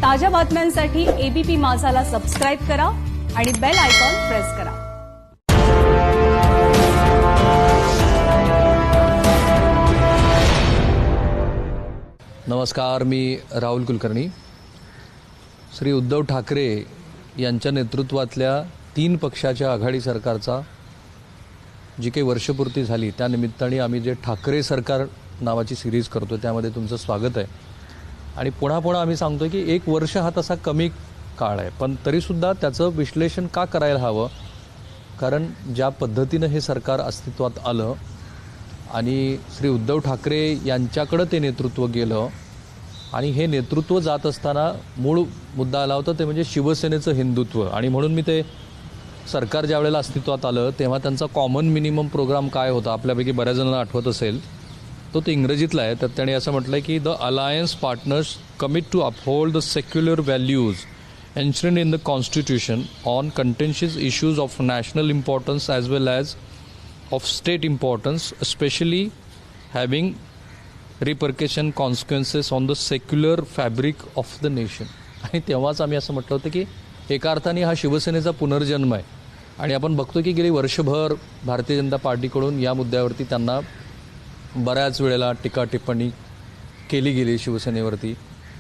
ताज्या बातम्यांसाठी ABP माझाला subscribe करा आणि बेल आयकॉन प्रेस करा। नमस्कार, मी राहुल कुलकर्णी। श्री उद्धव ठाकरे यांच्या नेतृत्वातल्या 3 पक्षाच्या आघाडी सरकारचा जी काही वर्षपूर्ती झाली त्या निमित्ताने आम्ही जे ठाकरे सरकार नावाची सिरीज करतो त्यामध्ये तुमचं स्वागत आहे। आणि पुन्हा आम्ही सांगतोय की 1 वर्ष हा तसा कमी काळ आहे, पण तरीसुद्धा त्याचं विश्लेषण का करायला हवं, कारण ज्या पद्धतीनं हे सरकार अस्तित्वात आलं आणि श्री उद्धव ठाकरे यांच्याकडं ते नेतृत्व गेलं आणि हे नेतृत्व जात असताना मूळ मुद्दा आला होता ते म्हणजे शिवसेनेचं हिंदुत्व। आणि म्हणून मी ते सरकार ज्या वेळेला अस्तित्वात आलं तेव्हा त्यांचा कॉमन मिनिमम प्रोग्राम काय होता आपल्यापैकी बऱ्याच जणांना आठवत असेल, तो इंग्रजीतला आहे। तर त्याने असं म्हटलं आहे की the alliance partners commit to uphold the secular values enshrined in the constitution on contentious issues of national importance as well as of state importance, specially having repercussion consequences on the secular fabric of the nation. आणि तेव्हाच आम्ही असं म्हटलं होतं की एका अर्थाने हा शिवसेनेचा पुनर्जन्म आहे। आणि आपण बघतो की गेली वर्षभर भारतीय जनता पार्टीकडून या मुद्द्यावरती त्यांना बऱ्याच वेळेला टीका टिप्पणी केली गेली शिवसेनेवरती।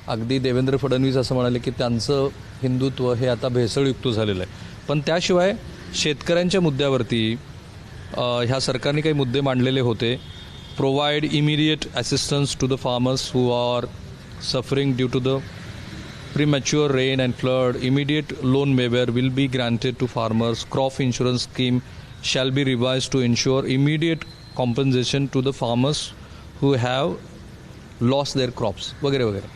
अगदी देवेंद्र फडणवीस असं म्हणाले की त्यांचं हिंदुत्व हे आता भेसळयुक्त झालेलं आहे। पण त्याशिवाय शेतकऱ्यांच्या मुद्द्यावरती ह्या सरकारने काही मुद्दे मांडलेले होते। Provide immediate assistance to the farmers who are suffering due to the premature rain and flood. Immediate loan waiver will be granted to farmers. Crop insurance scheme shall be revised to ensure immediate compensation to the farmers who have lost their crops वगैरे वगैरे।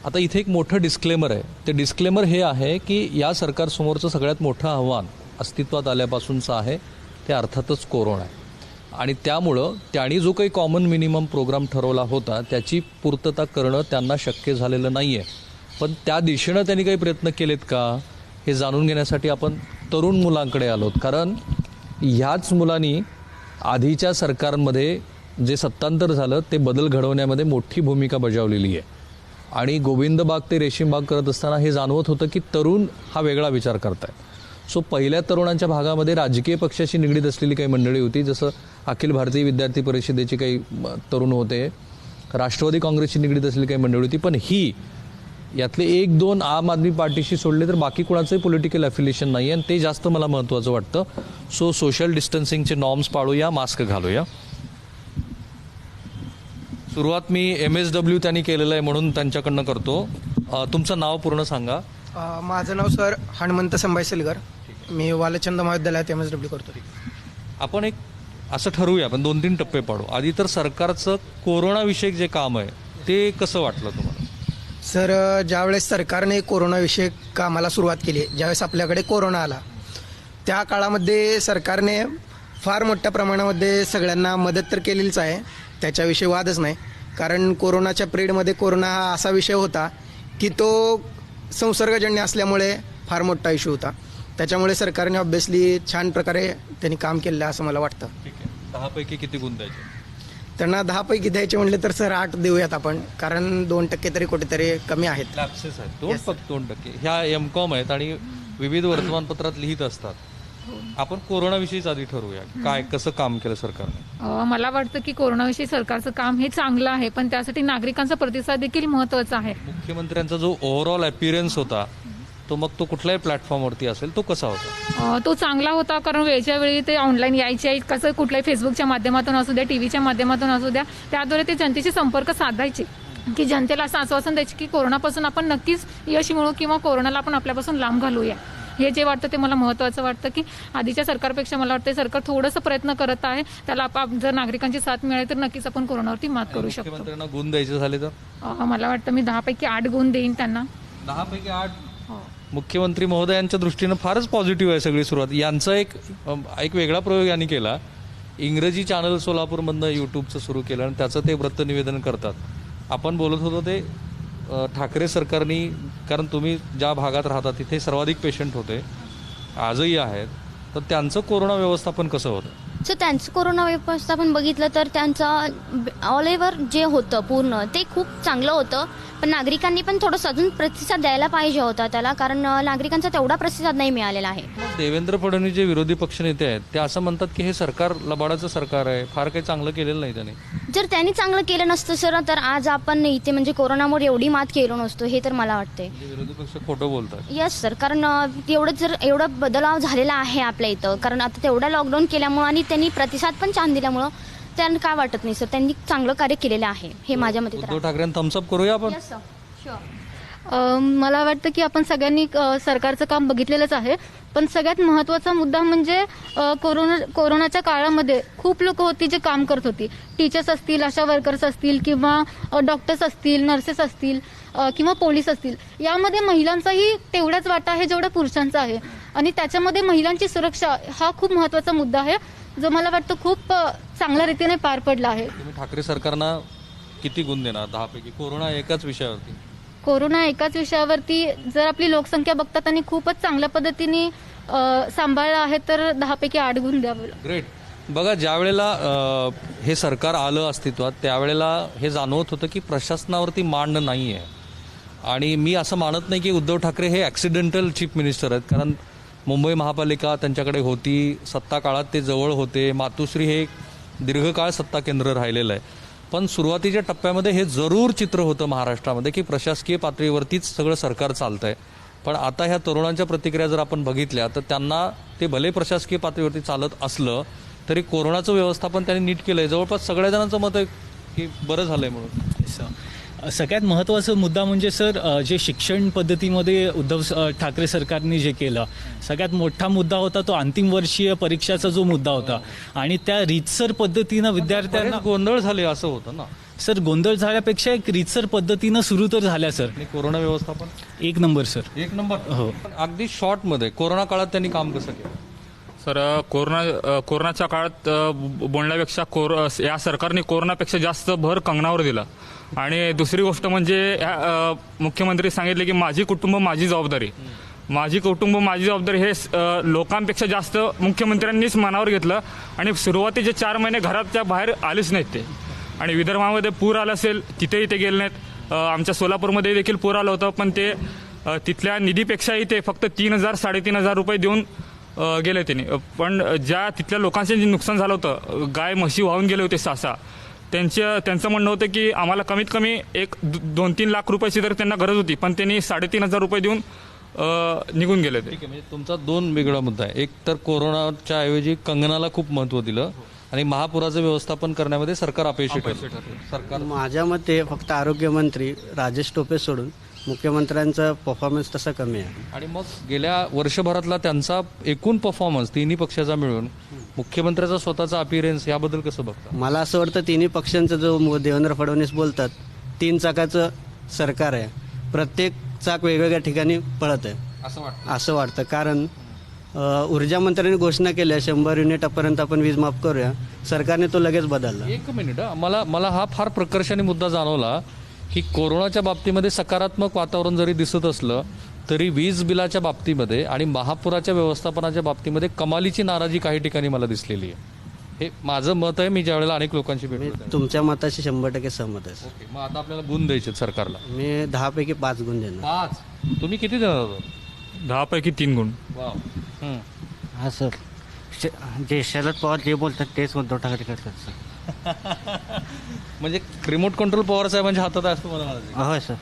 आता इथे एक मोठं disclaimer आहे। ते disclaimer हे आहे की या सरकारसमोरचं सगळ्यात मोठं आव्हान अस्तित्वात आल्यापासूनचं आहे ते अर्थातच कोरोना आहे। आणि त्यामुळं त्यांनी जो काही कॉमन मिनिमम प्रोग्राम ठरवला होता त्याची पूर्तता करणं त्यांना शक्य झालेलं नाही आहे। पण त्या दिशेनं त्यांनी काही प्रयत्न केलेत का हे जाणून घेण्यासाठी आपण तरुण मुलांकडे आलोत, कारण ह्याच मुलांनी आधीच्या सरकारमध्ये जे सत्तांतर झालं ते बदल घडवण्यामध्ये मोठी भूमिका बजावलेली आहे। आणि गोविंदबाग ते रेशीमबाग करत असताना हे जाणवत होतं की तरुण हा वेगळा विचार करताय। सो पहिल्या तरुणांच्या भागामध्ये राजकीय पक्षाशी निगडीत असलेली काही मंडळी होती, जसं अखिल भारतीय विद्यार्थी परिषदेचे काही तरुण होते, राष्ट्रवादी काँग्रेसशी निगडीत असलेली काही मंडळी होती। पण ही यातले 1-2 आम आदमी पार्टीशी सोडले तर बाकी कोणाचंही पॉलिटिकल अफिलिएशन नाही आहे आणि ते जास्त मला महत्त्वाचं वाटतं। सो सोशल डिस्टन्सिंगचे नॉर्म्स पाळूया, मास्क घालूया। सुरुवात मी MSW त्यांनी केलेलं आहे म्हणून त्यांच्याकडनं करतो। तुमचं नाव पूर्ण सांगा। माझं नाव सर हनुमंत संभाई सलगर, मी वालचंद महाविद्यालयात MSW करतो। आपण एक असं ठरवूया, आपण 2-3 टप्पे पाडू। आधी तर सरकारचं कोरोनाविषयक जे काम आहे ते कसं वाटलं तुम्हाला? सर, ज्यावेळेस सरकारने कोरोनाविषयक कामाला सुरुवात केली, ज्यावेळेस आपल्याकडे कोरोना आला त्या काळामध्ये सरकारने फार मोठ्या प्रमाणामध्ये सगळ्यांना मदत तर केलेलीच आहे, त्याच्याविषयी वादच नाही। कारण कोरोनाच्या पिरियडमध्ये कोरोना हा असा विषय होता की तो संसर्गजन्य असल्यामुळे फार मोठा इश्यू होता, त्याच्यामुळे सरकारने ऑब्व्हियसली छान प्रकारे त्यांनी काम केलं असं मला वाटतं। ठीक आहे, 10 पैकी किती गुण द्यायचे? त्यांना 10 पैकी द्यायचे म्हणले तर सर 8 देऊयात आपण, कारण 2% तरी कुठेतरी कमी आहेत। लॅप्सेस आहेत, फक्त 2%। ह्या MCOM आहेत आणि विविध वर्तमानपत्रात लिहित असतात। आपण कोरोनाविषयीच आधी ठरवूया, काय कसं काम केलं सरकारने? मला वाटतं की कोरोनाविषयी सरकारचं काम हे चांगलं आहे, पण त्यासाठी नागरिकांचा प्रतिसाद देखील महत्त्वाचा आहे। मुख्यमंत्र्यांचा जो ओव्हरऑल अपीअरन्स होता तो मग तो कुठल्याही प्लॅटफॉर्मवरती असेल तो कसा होता? तो चांगला होता, कारण वेळच्या वेळी ते ऑनलाईन यायचे, कसं कुठल्याही फेसबुकच्या माध्यमातून असू द्या, टीव्हीच्या माध्यमातून असू द्या, त्याद्वारे ते जनतेशी संपर्क साधायचे की जनतेला असं आश्वासन द्यायचे की कोरोनापासून आपण नक्कीच यश मिळवू किंवा कोरोनाला आपण आपल्यापासून लांब घालूया। हे जे वाटतं ते मला महत्त्वाचं वाटतं की आधीच्या सरकारपेक्षा मला वाटतं सरकार थोडंसं प्रयत्न करत आहे, त्याला जर नागरिकांची साथ मिळाली तर नक्कीच आपण कोरोनावरती मात करू शकतो। मुख्यमंत्र्यांना गुण द्यायचे झाले तर मला वाटतं मी 10 पैकी 8 गुण देईन त्यांना। 10 पैकी 8? मुख्यमंत्री महोदयांच्या दृष्टीनं फारच पॉझिटिव्ह आहे सगळी सुरुवात। यांचा एक वेगळा प्रयोग यांनी केला, इंग्रजी चॅनल सोलापूरमधनं यूट्यूबचं सुरू केलं आणि त्याचं ते वृत्तनिवेदन करतात। आपण बोलत होतो ते ठाकरे सरकारनी, कारण तुम्ही ज्या भागात राहता तिथे सर्वाधिक पेशंट होते, आजही आहेत, तर त्यांचं कोरोना व्यवस्थापन कसं होतं? सो त्यांचं कोरोना व्यवस्थापन बघितलं तर त्यांचं ऑल ओव्हर जे होतं पूर्ण ते खूप चांगलं होतं, पण नागरिकांनी पण थोडंसं अजून प्रतिसाद द्यायला पाहिजे होता त्याला, कारण नागरिकांचा तेवढा प्रतिसाद नाही मिळालेला आहे. देवेंद्र फडणवीस जे विरोधी पक्षनेते आहेत ते असं म्हणतात की हे सरकार लबाडाचं सरकार आहे, फार काही चांगलं केलेलं नाही त्याने. जर त्यांनी चांगलं केलं नसतं सर तर आज आपण इथे म्हणजे कोरोनामुळे एवढी मात केलो नसतो, हे तर मला वाटते. विरोधी पक्ष खोटं बोलतात. यस सर, कारण एवढा बदलाव झालेला आहे आपल्या इथं, कारण आता तेवढा लॉकडाऊन केल्यामुळं आणि त्यांनी प्रतिसाद पण छान दिल्यामुळं त्यांना काय वाटत नाही सर, त्यांनी चांगलं कार्य केलेलं आहे हे माझ्या मते तर उद्धव ठाकरेंना थम्सअप करूया आपण. Yes, sir. Sure. मला वाटतं की आपण सगळ्यांनी सरकारचं काम बघितलेलंच आहे, पण सगळ्यात महत्त्वाचा मुद्दा म्हणजे कोरोनाच्या काळामध्ये खूप लोक होती जे काम करत होती. टीचर्स असतील, आशा वर्कर्स असतील किंवा डॉक्टर्स असतील, नर्सेस असतील किंवा पोलीस असतील. यामध्ये महिलांचाही तेवढाच वाटा आहे जेवढा पुरुषांचा आहे, आणि त्याच्यामध्ये महिलांची सुरक्षा हा खूप महत्त्वाचा मुद्दा आहे जो मला वाटतं खूप चांगल्या रीतीने पार पडला आहे. तुम्ही ठाकरे सरकारना किती गुण देणार 10 पैकी कोरोना एकाच विषयावरती? कोरोना एकाच विषयावरती जर आपली लोकसंख्या बघता त्यांनी खूपच चांगल्या पद्धतीने सांभाळलं आहे तर 10 पैकी 8 गुण द्यावे. ग्रेट. बघा, ज्या वेळेला हे सरकार आलं अस्तित्वात त्यावेळेला हे जाणवत होतं की प्रशासनावरती मांड नाही आहे, आणि मी असं मानत नाही की उद्धव ठाकरे हे ॲक्सिडेंटल चीफ मिनिस्टर आहेत, कारण मुंबई महापालिका त्यांच्याकडे होती, सत्ता काळात ते जवळ होते, मातोश्री हे दीर्घकाळ सत्ता केंद्र राहिलेलं आहे. पण सुरुवातीच्या टप्प्यामध्ये हे जरूर चित्र होतं महाराष्ट्रामध्ये की प्रशासकीय पातळीवरतीच सगळं सरकार चालतंय. पण आता ह्या तरुणांच्या प्रतिक्रिया जर आपण बघितल्या तर त्यांना ते भले प्रशासकीय पातळीवरती चालत असलं तरी कोरोनाचं व्यवस्थापन त्यांनी नीट केलंय. जवळपास सगळ्या जणांचं मत आहे की बरं झालंय म्हणून. सगळ्यात महत्त्वाचा मुद्दा म्हणजे सर जे शिक्षण पद्धतीमध्ये उद्धव ठाकरे सरकारने जे केलं, सगळ्यात मोठा मुद्दा होता तो अंतिम वर्षीय परीक्षाचा जो मुद्दा होता, आणि त्या रीतसर पद्धतीनं विद्यार्थ्यांना गोंधळ झाले असं होतं ना सर. गोंधळ झाल्यापेक्षा एक रीतसर पद्धतीनं सुरू तर झाल्या सर. आणि कोरोना व्यवस्थापन 1 नंबर सर. 1 नंबर. हो. अगदी शॉर्टमध्ये कोरोना काळात त्यांनी काम कसं केलं? सर, कोरोनाच्या काळात बोलण्यापेक्षा या सरकारने कोरोनापेक्षा जास्त भर कंगनावर दिला. आणि दुसरी गोष्ट म्हणजे मुख्यमंत्री सांगितले की माझी कुटुंब माझी जबाबदारी. माझी कुटुंब माझी जबाबदारी हे लोकांपेक्षा जास्त मुख्यमंत्र्यांनीच मनावर घेतलं, आणि सुरुवातीचे 4 महिने घराच्या बाहेर आलेच नाहीत ते. आणि विदर्भामध्ये पूर आला असेल तिथेही ते गेले नाहीत. आमच्या सोलापूरमध्ये देखील पूर आलं होतं, पण ते तिथल्या निधीपेक्षाही ते फक्त 3,000-3,500 रुपये देऊन गेले त्यांनी. पण ज्या तिथल्या लोकांचे जे नुकसान झालं होतं, गाय म्हशी वाहून गेले होते 6-6, त्यांचं म्हणणं होतं की आम्हाला कमीत कमी 2-3 लाख रुपयाची तर त्यांना गरज होती, पण त्यांनी 3,500 रुपये देऊन निघून गेले ते. ठीक आहे, म्हणजे तुमचा 2 वेगळा मुद्दा आहे. एक तर कोरोनाच्या ऐवजी कंगनाला खूप महत्त्व दिलं, आणि महापुराचं व्यवस्थापन करण्यामध्ये सरकार अपयशी ठरलं. सरकार माझ्या मते फक्त आरोग्यमंत्री राजेश टोपे सोडून मुख्यमंत्र्यांचा परफॉर्मन्स तसा कमी आहे. आणि मग गेल्या वर्षभरातला त्यांचा एकूण परफॉर्मन्स तिन्ही पक्षाचा मिळून मुख्यमंत्र्याचा स्वतःचा अपीअरन्स याबद्दल कसं बघता? मला असं वाटतं तिन्ही पक्षांचं जो देवेंद्र फडणवीस बोलतात 3 चाकाचं सरकार आहे, प्रत्येक चाक वेगवेगळ्या ठिकाणी पळत आहे असं वाटतं. कारण ऊर्जा मंत्र्यांनी घोषणा केल्या 100 युनिटापर्यंत आपण वीज माफ करूया, सरकारने तो लगेच बदलला. 1 मिनिट, मला हा फार प्रकर्षाने मुद्दा जाणवला की कोरोनाच्या बाबतीमध्ये सकारात्मक वातावरण जरी दिसत असलं तरी वीज बिलाच्या बाबतीमध्ये आणि महापुराच्या व्यवस्थापनाच्या बाबतीमध्ये कमालीची नाराजी काही ठिकाणी मला दिसलेली आहे. हे माझं मत आहे. मी ज्या वेळेला अनेक लोकांशी भेटलो. तुमच्या मताशी 100% सहमत आहे. ओके, मग आता आपल्याला गुण द्यायचे सरकारला. मी 10 पैकी 5 गुण देणार. 5. तुम्ही किती देणार होता? 10 पैकी 3 गुण. वाव. हा सर, जे शरद पवार जे बोलतात तेच उद्धव ठाकरे करतात सर. म्हणजे रिमोट कंट्रोल पवार साहेबांच्या हातात आहे असं मला म्हणायचं. होय सर.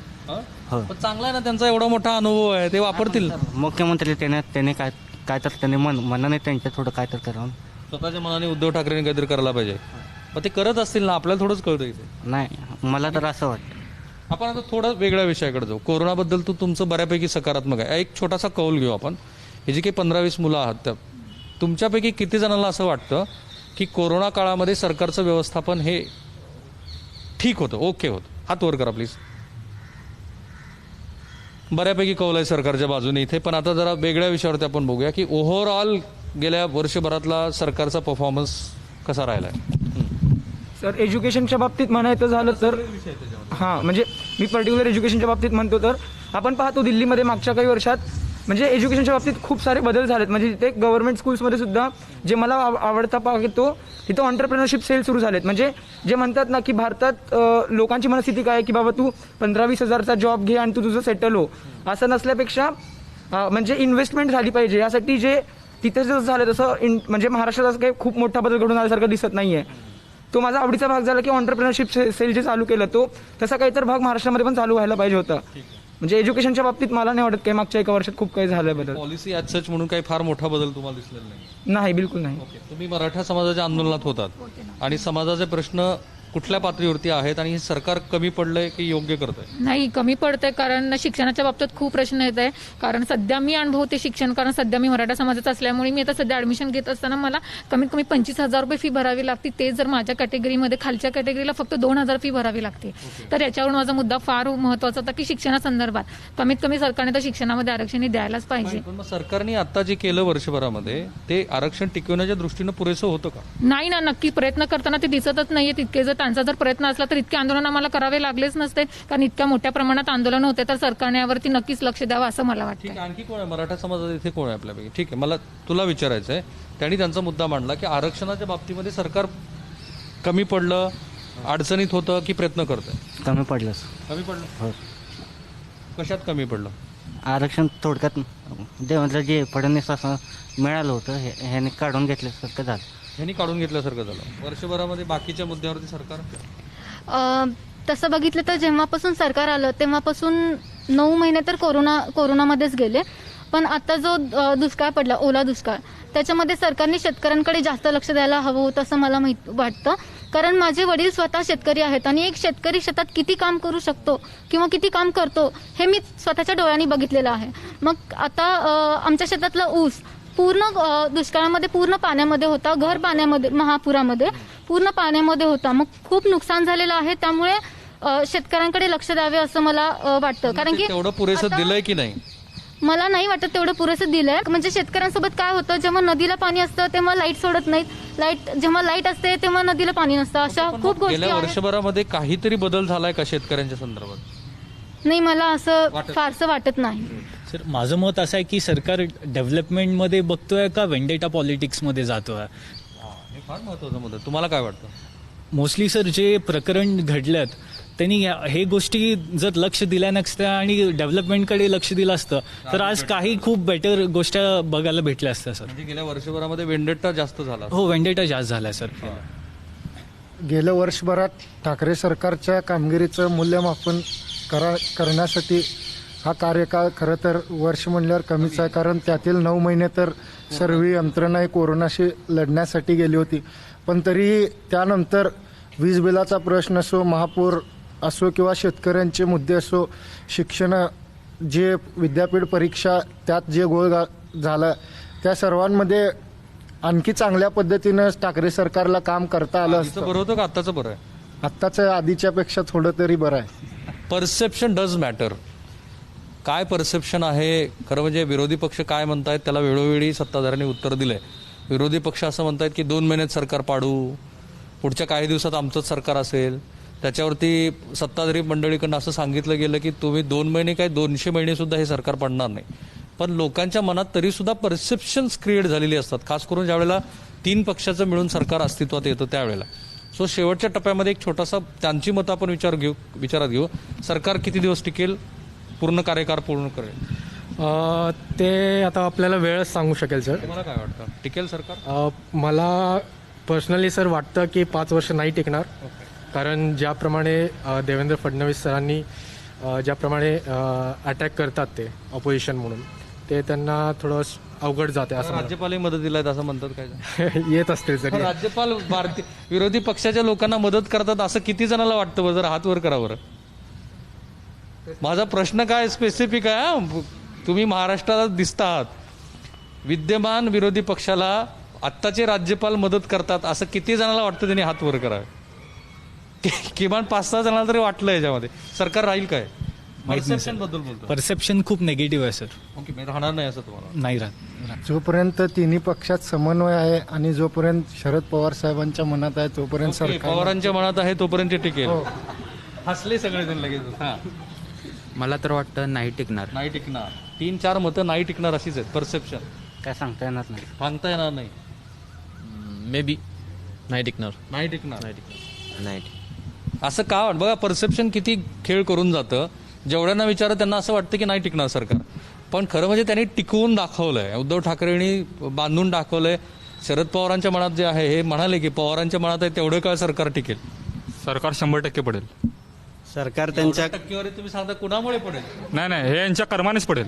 हो. पण चांगला आहे ना, त्यांचा एवढा मोठा अनुभव आहे, ते वापरतील. मुख्यमंत्री त्याने काय तर त्यांनी मनाने त्यांच्या थोडं काय तर करावं. स्वतःच्या मनाने उद्धव ठाकरेंनी काहीतरी करायला पाहिजे. मग ते करत असतील ना, आपल्याला थोडंच कळतं इथे. नाही, मला तर असं वाटतं. आपण आता थोडं वेगळ्या विषयाकडे जाऊ. कोरोनाबद्दल तुमचं बऱ्यापैकी सकारात्मक आहे. एक छोटासा कौल घेऊ आपण. हे जी काही 15-20 मुलं आहात त्या तुमच्यापैकी किती जणांना असं वाटतं की कोरोना काळामध्ये सरकारचं व्यवस्थापन हे ठीक होतं, ओके होतं? हात वर करा प्लीज. बऱ्यापैकी कौल आहे सरकारच्या बाजूने इथे. पण आता जरा वेगळ्या विषयावरती आपण बघूया की ओव्हरऑल गेल्या वर्षभरातला सरकारचा परफॉर्मन्स कसा राहिला आहे. सर, एज्युकेशनच्या बाबतीत म्हणायचं झालं तर हां, म्हणजे मी पर्टिक्युलर एज्युकेशनच्या बाबतीत म्हणतो तर आपण पाहतो दिल्लीमध्ये मागच्या काही वर्षात म्हणजे एज्युकेशनच्या बाबतीत खूप सारे बदल झालेत. म्हणजे तिथे गव्हर्नमेंट स्कूल्समध्ये सुद्धा जे मला आवडता भाग येतो तिथं ऑन्टरप्रिनरशिप सेल सुरू झालेत. म्हणजे जे म्हणतात ना की भारतात लोकांची मनस्थिती काय आहे की बाबा तू 15-20 हजारचा जॉब घे आणि तू तुझं सेटल हो, असं नसल्यापेक्षा म्हणजे इन्व्हेस्टमेंट झाली पाहिजे. यासाठी जे तिथे जसं झालं तसं म्हणजे महाराष्ट्रात असं काही खूप मोठा बदल घडून आल्यासारखं दिसत नाही आहे. तो माझा आवडीचा भाग झाला की ऑन्टरप्रिनरशिप सेल जे चालू केलं तो तसा काहीतरी भाग महाराष्ट्रामध्ये पण चालू व्हायला पाहिजे होता. म्हणजे एज्युकेशनच्या बाबतीत मला नाही वाटत काही मागच्या 1 वर्षात खूप काही झालं बदल. पॉलिसी ॲज सच म्हणून काही फार मोठा बदल तुम्हाला दिसलेला नाही? नाही, बिलकुल नाही. तुम्ही मराठा समाजाच्या आंदोलनात होतात आणि समाजाचे प्रश्न कुठल्या पातळीवरती आहेत आणि हे सरकार कमी पडलंय की योग्य करतंय? नाही, कमी पडतंय. कारण शिक्षणाच्या बाबतीत खूप प्रश्न येत आहे. कारण सध्या मी अनुभवते शिक्षण, कारण सध्या मी मराठा समाजाचा असल्यामुळे मी आता सध्या ऍडमिशन घेत असताना मला कमीत कमी 25,000 रुपये फी भरावी लागते. ते जर माझ्या कॅटेगरीमध्ये खालच्या कॅटेगरीला फक्त 2,000 फी भरावी लागते. तर याच्यावरून माझा मुद्दा फार महत्वाचा होता की शिक्षणासंदर्भात कमीत कमी सरकारने तर शिक्षणामध्ये आरक्षण द्यायलाच पाहिजे. पण मग सरकारने आता जे केलं वर्षभरामध्ये ते आरक्षण टिकवण्याच्या दृष्टीनं पुरेसं होतं का? नाही ना, नक्की प्रयत्न करताना ते दिसतच नाहीये. तितके जर त्यांचा जर प्रयत्न असला तर इतके आंदोलन आम्हाला करावे लागलेच नसते. कारण इतक्या मोठ्या प्रमाणात आंदोलन होते तर सरकारने यावरती नक्कीच लक्ष द्यावं असं मला वाटतं. आणखी कोण आहे मराठा समाजात इथे कोण आहे आपल्यापैकी? ठीक आहे, मला तुला विचारायचं आहे. त्यांनी त्यांचा मुद्दा मांडला की आरक्षणाच्या बाबतीमध्ये सरकार कमी पडलं, अडचणीत होतं की प्रयत्न करतंय? कमी पडलं. कमी पडलं. हो. कशात कमी पडलं? आरक्षण थोडक्यात देवेंद्र जे फडणवीस असं मिळालं होतं ह्याने काढून घेतल्यासारखं झालं. ह्यांनी काढून घेतल्यासारखं झालं. वर्षभरामध्ये बाकीच्या मुद्द्यावरती सरकार तसं बघितलं तर जेव्हापासून सरकार आलं तेव्हापासून 9 महिने तर कोरोनामध्येच गेले. पण आता जो दुष्काळ पडला, ओला दुष्काळ, त्याच्यामध्ये सरकारने शेतकऱ्यांकडे जास्त लक्ष द्यायला हवं होतं असं मला वाटतं. कारण माझे वडील स्वतः शेतकरी आहेत आणि एक शेतकरी शेतात किती काम करू शकतो किंवा किती काम करतो हे मी स्वतःच्या डोळ्यांनी बघितलेलं आहे. मग आता आमच्या शेतातला ऊस पूर्ण दुष्काळामध्ये पूर्ण पाण्यामध्ये होता, घर पाण्यामध्ये, महापुरामध्ये पूर्ण पाण्यामध्ये होता. मग खूप नुकसान झालेलं आहे. त्यामुळे शेतकऱ्यांकडे लक्ष द्यावे असं मला वाटतं. कारण की तेवढं पुरेसं दिलंय की नाही? मला नाही वाटत तेवढं पुरेसं दिलंय. म्हणजे शेतकऱ्यांसोबत काय होतं, जेव्हा नदीला पाणी असतं तेव्हा लाईट सोडत नाहीत, जेव्हा लाईट असते तेव्हा नदीला पाणी नसतं. अशा खूप गोष्टी गेल्या वर्षभरामध्ये काहीतरी बदल झालाय का शेतकऱ्यांच्या संदर्भात? नाही, मला असं फारसं वाटत नाही. सर, माझं मत असं आहे की सरकार डेव्हलपमेंटमध्ये बघतोय का वेंडेटा पॉलिटिक्समध्ये जातोय? हे फार महत्वाचं मुद्दा. तुम्हाला काय वाटतं? मोस्टली सर जे प्रकरण घडल्यात त्यांनी हे गोष्टी जर लक्ष दिल्या नसत्या आणि डेव्हलपमेंटकडे लक्ष दिलं असतं तर आज काही खूप बेटर गोष्टी बघायला भेटल्या असत्या सर. म्हणजे गेल्या वर्षभरामध्ये वेंडेटा जास्त झाला? हो, वेंडेटा जास्त झालाय सर. गेल्या वर्षभरात ठाकरे सरकारच्या कामगिरीचं मूल्यमापन करण्यासाठी हा कार्यकाळ खरं तर वर्ष म्हणल्यावर कमीच आहे. कारण त्यातील 9 महिने तर सर्व यंत्रणा ही कोरोनाशी लढण्यासाठी गेली होती. पण तरीही त्यानंतर वीज बिलाचा प्रश्न असो, महापूर असो किंवा शेतकऱ्यांचे मुद्दे असो, शिक्षण, जे विद्यापीठ परीक्षा, त्यात जे गोळ झाला, त्या सर्वांमध्ये आणखी चांगल्या पद्धतीनं ठाकरे सरकारला काम करता आलं असतं. बरं होतं का आत्ताचं बरं आहे? आत्ताचं आधीच्यापेक्षा थोडं तरी बरं आहे. Perception does matter. काय परसेप्शन आहे? खरं म्हणजे विरोधी पक्ष काय म्हणतायत त्याला वेळोवेळी सत्ताधाऱ्यांनी उत्तर दिलंय. विरोधी पक्ष असं म्हणतायत की 2 महिन्यात सरकार पाडू, पुढच्या काही दिवसात आमचंच सरकार असेल. त्याच्यावरती सत्ताधारी मंडळीकडनं असं सांगितलं गेलं की तुम्ही 2 महिने काय 200 महिने सुद्धा हे सरकार पडणार नाही. पण लोकांच्या मनात तरी सुद्धा परसेप्शन्स क्रिएट झालेली असतात, खास करून ज्यावेळेला 3 पक्षाचं मिळून सरकार अस्तित्वात येतं त्यावेळेला. सो शेवटच्या टप्प्यामध्ये एक छोटासा त्यांची मतं आपण विचारात घेऊ. सरकार किती दिवस टिकेल, पूर्ण कार्यकाळ पूर्ण करेल? ते आता आपल्याला वेळच सांगू शकेल सर. तुम्हाला काय वाटतं, टिकेल सरकार? मला पर्सनली सर वाटतं की 5 वर्ष नाही टिकणार. कारण ज्याप्रमाणे देवेंद्र फडणवीस सरांनी ज्याप्रमाणे अटॅक करतात ते ऑपोजिशन म्हणून, ते त्यांना थोडं अवघड जाते असं. राज्यपालही मदतीला आहेत असं म्हणतात काय? येत असतील सर. राज्यपाल भारतीय विरोधी पक्षाच्या लोकांना मदत करतात असं किती जणांना वाटतं? जर हात वर करा बरं. माझा प्रश्न काय स्पेसिफिक आहे. तुम्ही महाराष्ट्रात दिसता आहात, विद्यमान विरोधी पक्षाला आत्ताचे राज्यपाल मदत करतात असं किती जणांना वाटतं त्यांनी हात वर करावे? किमान 5-6 जणांना तरी वाटलं याच्यामध्ये. सरकार राहील काय? परसेप्शन बद्दल बोलतो. परसेप्शन खूप निगेटिव्ह आहे सर. ओके, राहणार नाही असं तुम्हाला? नाही राहत. जोपर्यंत तिन्ही पक्षात समन्वय आहे आणि जोपर्यंत शरद पवार साहेबांच्या मनात आहे तोपर्यंत सरकार, पवारांच्या मनात आहे तोपर्यंत टिकेल. हसले सगळेजण लगेच. मला तर वाटतं नाही टिकणार. नाही टिकणार. 3-4 मतं नाही टिकणार अशीच आहेत. परसेप्शन काय सांगता येणार नाही. सांगता येणार नाही. मे बी नाही टिकणार. नाही टिकणार. नाही. असं का वाटतं? बघा परसेप्शन किती खेळ करून जातं. जेवढ्यांना विचारलं त्यांना असं वाटतं की नाही टिकणार सरकार, पण खरं म्हणजे त्यांनी टिकवून दाखवलंय. उद्धव ठाकरेंनी बांधून दाखवलंय. शरद पवारांच्या मनात जे आहे हे म्हणाले की पवारांच्या मनात आहे तेवढं काळ सरकार टिकेल. सरकार 100% पडेल. सरकार त्यांच्या टक्केवारी तुम्ही सांगता कुणामुळे पडेल? नाही हे यांच्या कर्मानेच पडेल.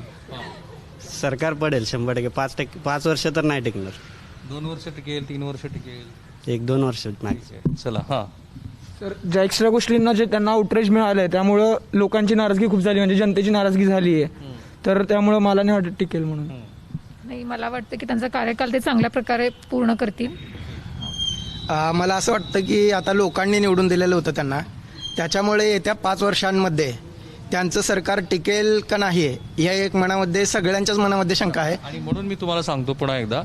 सरकार पडेल 100%. 5 वर्ष तर नाही टिकणार. 2 वर्ष टिकेल, 3 वर्ष टिकेल, 1-2 वर्ष मॅक्स. चला. हा तर ज्या एक्स्ट्रा गोष्टींना जे त्यांना आउटरेज मिळालंय त्यामुळं लोकांची नाराजगी खूप झाली, म्हणजे जनतेची नाराजगी झाली आहे. तर त्यामुळं मला नाही वाटत टिकेल म्हणून. नाही, मला वाटतं की त्यांचा कार्यकाल ते चांगल्या प्रकारे पूर्ण करतील. मला असं वाटतं की आता लोकांनी निवडून दिलेलं होतं त्यांना, त्याच्यामुळे येत्या 5 वर्षांमध्ये त्यांचं सरकार टिकेल का नाही या एक मनामध्ये सगळ्यांच्याच मनामध्ये शंका आहे. आणि म्हणून मी तुम्हाला सांगतो पुन्हा एकदा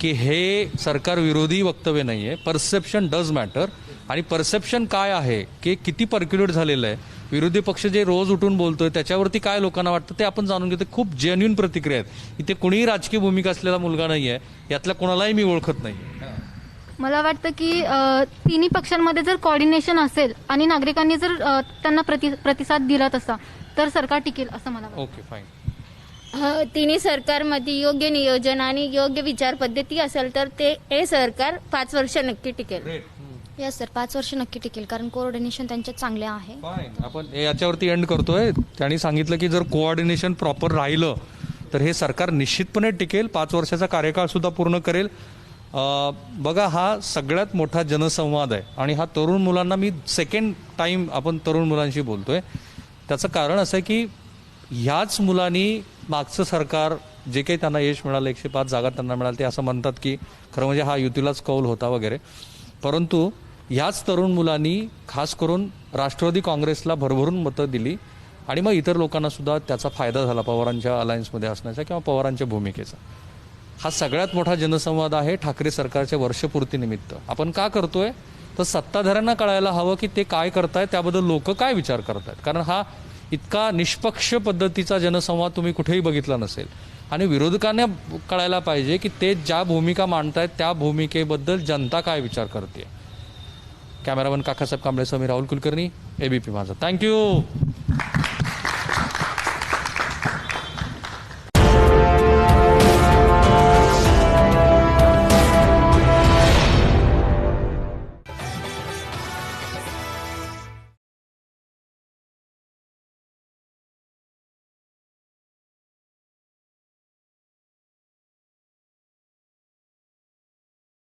की हे सरकार विरोधी वक्तव्य नाही आहे. Perception does matter. आणि परसेप्शन काय आहे की किती पर्क्युलेट झालेलं आहे, विरोधी पक्ष जे रोज उठून बोलतोय त्याच्यावरती काय लोकांना वाटतं ते आपण जाणून घेतो. खूप जेन्युइन प्रतिक्रिया आहेत. इथे कुणीही राजकीय भूमिका असलेला मुलगा नाही आहे, यातल्या कोणालाही मी ओळखत नाही. मला वाटतं की तिन्ही पक्षांमध्ये जर कोऑर्डिनेशन असेल आणि नागरिकांनी जर त्यांना प्रतिसाद दिला तसा तर सरकार टिकेल असं मला वाटतं. Okay fine. तिन्ही सरकारमध्ये योग्य नियोजन आणि योग्य विचार पद्धती असेल तर हे सरकार 5 वर्ष नक्की टिकेल. यस सर, 5 वर्ष नक्की टिकेल, कारण कोऑर्डिनेशन त्यांच्यात चांगले आहे. फाईन. आपण याच्यावरती एंड करतोय. त्यांनी सांगितलं की जर कोऑर्डिनेशन प्रॉपर राहिलं तर हे सरकार निश्चितपणे टिकेल, 5 वर्षाचा कार्यकाळ सुद्धा पूर्ण करेल. बघा, हा सगळ्यात मोठा जनसंवाद आहे आणि हा तरुण मुलांना, मी सेकंड टाइम आपण तरुण मुलांशी बोलतोय, त्याचं कारण असं आहे की ह्याच मुलांनी मागचं सरकार जे काही त्यांना यश मिळालं, 105 जागा त्यांना मिळाल्या, ते असं म्हणतात की खरं म्हणजे हा युतीलाच कौल होता वगैरे, परंतु ह्याच तरुण मुलांनी खास करून राष्ट्रवादी काँग्रेसला भरभरून मतं दिली आणि मग इतर लोकांना सुद्धा त्याचा फायदा झाला पवारांच्या अलायन्समध्ये असण्याचा किंवा पवारांच्या भूमिकेचा. हा सगळ्यात मोठा जनसंवाद आहे ठाकरे सरकारच्या वर्षपूर्तीनिमित्त. आपण का करतोय तर सत्ताधाऱ्यांना कळायला हवं की ते काय करतायत, त्याबद्दल लोक काय विचार करतायत. कारण हा इतका निष्पक्ष पद्धतीचा जनसंवाद तुम्ही कुठेही बघितला नसेल. आणि विरोधकांना कळायला पाहिजे की ते ज्या भूमिका मांडतायत त्या भूमिकेबद्दल जनता काय विचार करते. कॅमेरामन काकासाहेब कांबळेसह मी राहुल कुलकर्णी, ABP माझा. थँक्यू.